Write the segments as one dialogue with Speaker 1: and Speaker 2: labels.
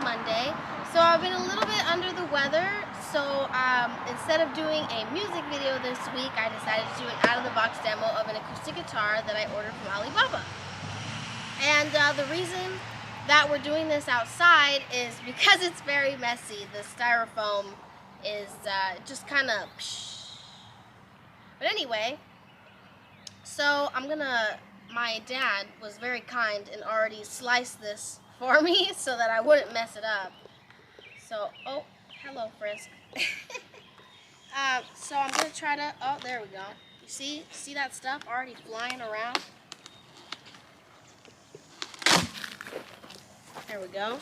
Speaker 1: Monday. So I've been a little bit under the weather, so instead of doing a music video this week, I decided to do an out-of-the-box demo of an acoustic guitar that I ordered from Alibaba. And the reason that we're doing this outside is because it's very messy. The styrofoam is just kind of... But anyway, so my dad was very kind and already sliced this for me so that I wouldn't mess it up. So, oh, hello, Frisk. So I'm gonna try to, oh, there we go. You see that stuff already flying around? There we go.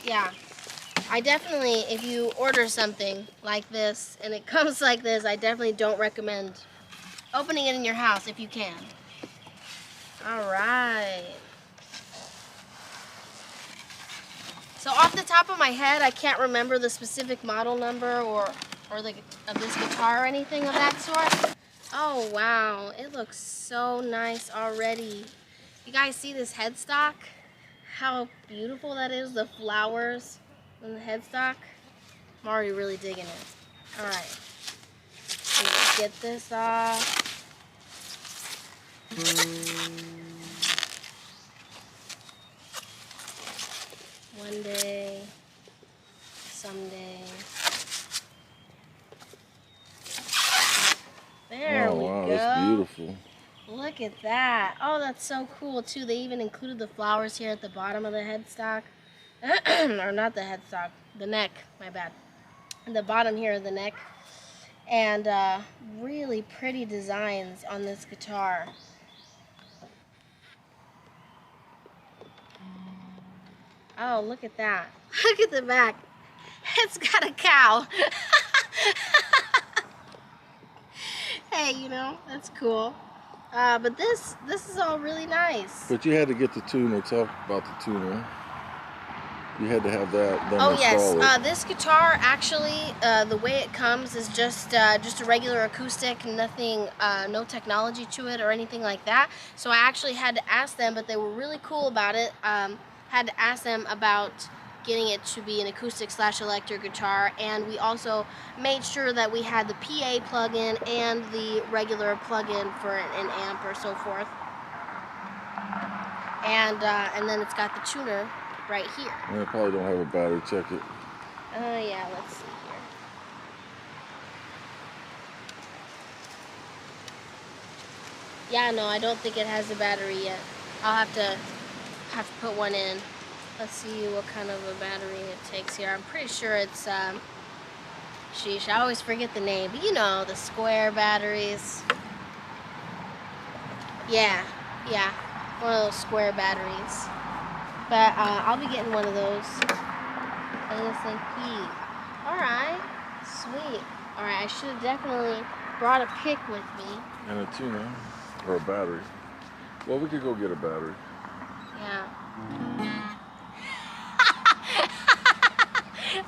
Speaker 1: Yeah, I definitely, if you order something like this and it comes like this, I definitely don't recommend opening it in your house if you can. All right. So off the top of my head, I can't remember the specific model number of this guitar or anything of that sort. Oh wow, it looks so nice already. You guys see this headstock? How beautiful that is, the flowers on the headstock. I'm already really digging it. All right, let's get this off. One day, someday. There we go.
Speaker 2: Wow, that's beautiful.
Speaker 1: Look at that. Oh, that's so cool too. They even included the flowers here at the bottom of the headstock. Or not the headstock, the neck, my bad. The bottom here of the neck. And really pretty designs on this guitar. Oh, look at that. Look at the back. It's got a cow. Hey, you know, that's cool. But this is all really nice.
Speaker 2: But you had to get the tuner. Talk about the tuner. You had to have that.
Speaker 1: Oh yes, this guitar actually, the way it comes is just a regular acoustic, nothing, no technology to it or anything like that. So I actually had to ask them, but they were really cool about it. Had to ask them about getting it to be an acoustic/electric guitar, and we also made sure that we had the PA plug-in and the regular plug-in for an amp or so forth. And then it's got the tuner right here.
Speaker 2: And it probably don't have a battery. Check it.
Speaker 1: Yeah, let's see here. Yeah, no, I don't think it has a battery yet. I'll have to put one in. Let's see what kind of a battery it takes here. I'm pretty sure it's, sheesh, I always forget the name, but you know, the square batteries. Yeah, one of those square batteries. But I'll be getting one of those ASAP. Alright, sweet. Alright, I should have definitely brought a pick with me.
Speaker 2: And a tuner, or a battery. Well, we could go get a battery.
Speaker 1: Yeah.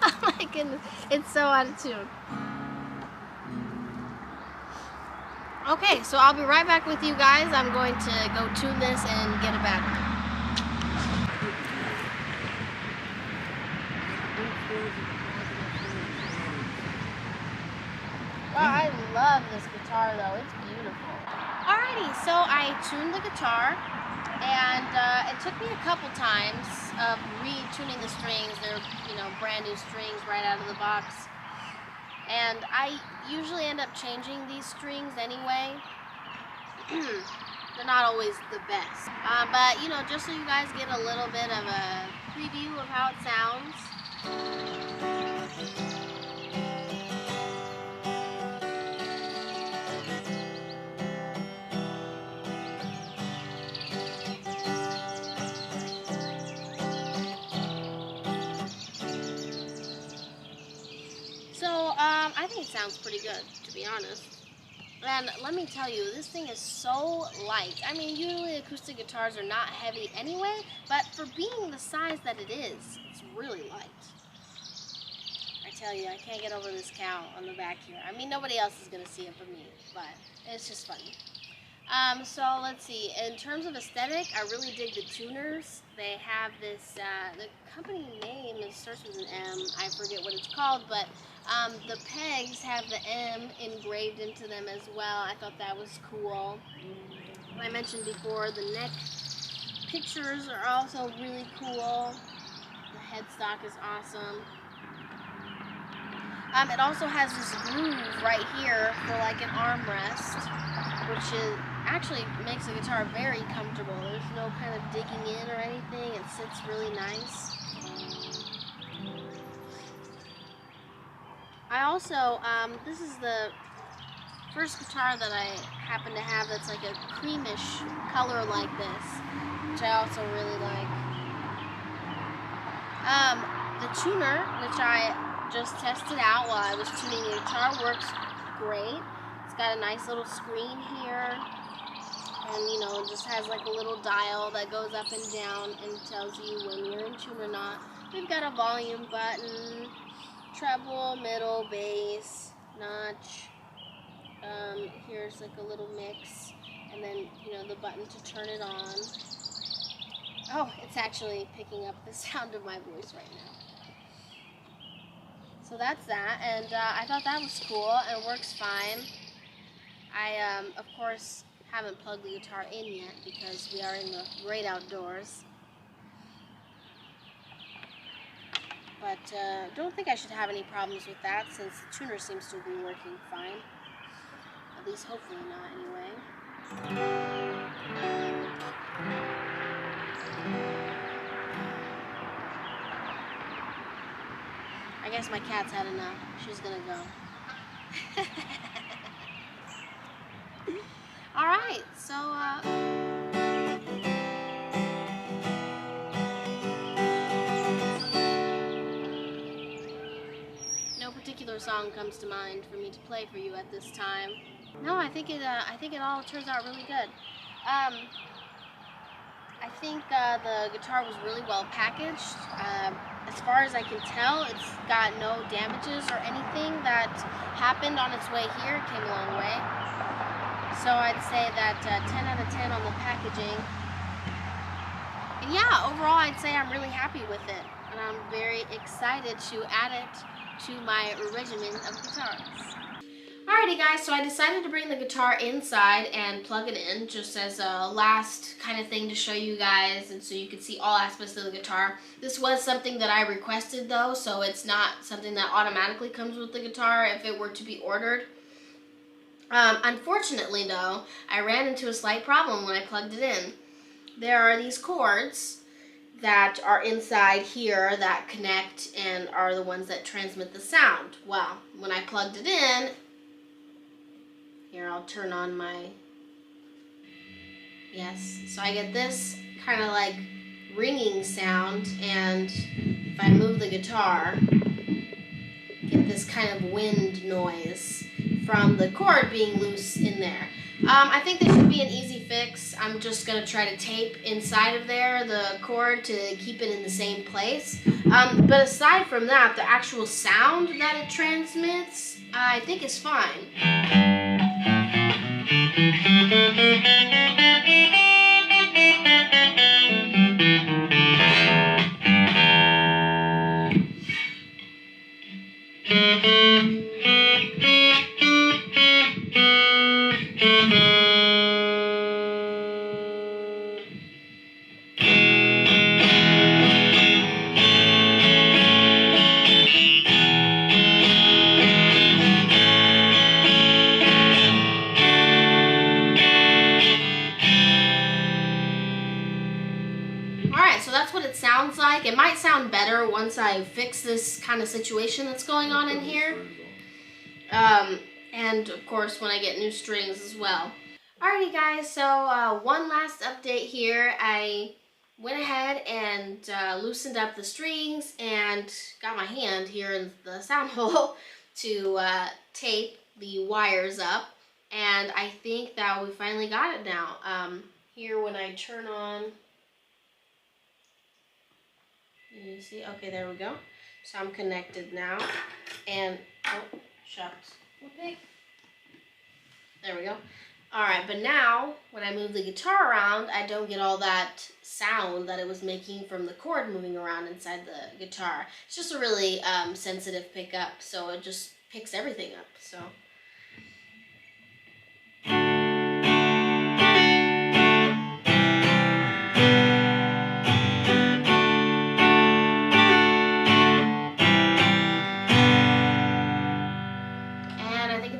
Speaker 1: Oh my goodness, it's so out of tune. Okay, so I'll be right back with you guys. I'm going to go tune this and get a battery. Wow, I love this guitar though, it's beautiful. Alrighty, so I tuned the guitar, and it took me a couple times of retuning the strings. They're, you know, brand new strings right out of the box. And I usually end up changing these strings anyway. They're not always the best. But, you know, just so you guys get a little bit of a preview of how it sounds. I think it sounds pretty good, to be honest. And let me tell you, this thing is so light. I mean, usually acoustic guitars are not heavy anyway, but for being the size that it is, it's really light. I tell you, I can't get over this cow on the back here. I mean, nobody else is going to see it but me, but it's just funny. So let's see. In terms of aesthetic, I really dig the tuners. They have this, the company name starts with an M. I forget what it's called, but the pegs have the M engraved into them as well. I thought that was cool. I mentioned before, the neck pictures are also really cool. The headstock is awesome. It also has this groove right here for like an armrest, which is actually makes the guitar very comfortable. There's no kind of digging in or anything. It sits really nice. I also, this is the first guitar that I happen to have that's like a creamish color like this, which I also really like. The tuner, which I just tested out while I was tuning the guitar, works great. It's got a nice little screen here, and you know, it just has like a little dial that goes up and down and tells you when you're in tune or not. We've got a volume button, treble, middle, bass, notch. Here's like a little mix, and then you know the button to turn it on. Oh, it's actually picking up the sound of my voice right now. So that's that, and I thought that was cool and works fine. I, of course, haven't plugged the guitar in yet because we are in the great outdoors. But don't think I should have any problems with that since the tuner seems to be working fine. At least hopefully not anyway. I guess my cat's had enough. She's gonna go. Alright, so no particular song comes to mind for me to play for you at this time. No, I think it all turns out really good. I think the guitar was really well packaged. As far as I can tell, it's got no damages or anything that happened on its way here. It came a long way. So I'd say that 10 out of 10 on the packaging. And yeah, overall I'd say I'm really happy with it. And I'm very excited to add it to my regimen of guitars. Alrighty guys, so I decided to bring the guitar inside and plug it in just as a last kind of thing to show you guys and so you can see all aspects of the guitar. This was something that I requested though, so it's not something that automatically comes with the guitar if it were to be ordered. Unfortunately though, I ran into a slight problem when I plugged it in. There are these cords that are inside here that connect and are the ones that transmit the sound. Well, when I plugged it in, here, I'll turn on my, yes, so I get this kind of like ringing sound, and if I move the guitar, get this kind of wind noise from the cord being loose in there. I think this should be an easy fix. I'm just going to try to tape inside of there the cord to keep it in the same place. But aside from that, the actual sound that it transmits, I think is fine. Alright, so that's what it sounds like. It might sound better once I fix this kind of situation that's going on in here. And of course when I get new strings as well. Alrighty guys, so one last update here. I went ahead and loosened up the strings and got my hand here in the sound hole to tape the wires up. And I think that we finally got it now. Here when I turn on, you see, okay, there we go. So I'm connected now, and, oh, shucks, okay. There we go. Alright, but now, when I move the guitar around, I don't get all that sound that it was making from the cord moving around inside the guitar. It's just a really sensitive pickup, so it just picks everything up, so...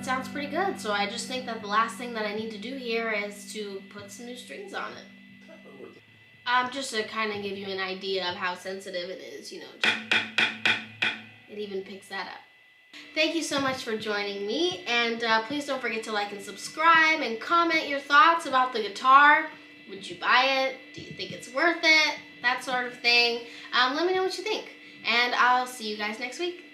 Speaker 1: sounds pretty good, so I just think that the last thing that I need to do here is to put some new strings on it. Just to kind of give you an idea of how sensitive it is, you know, it even picks that up. Thank you so much for joining me, and please don't forget to like and subscribe and comment your thoughts about the guitar. Would you buy it? Do you think it's worth it? That sort of thing. Let me know what you think, and I'll see you guys next week.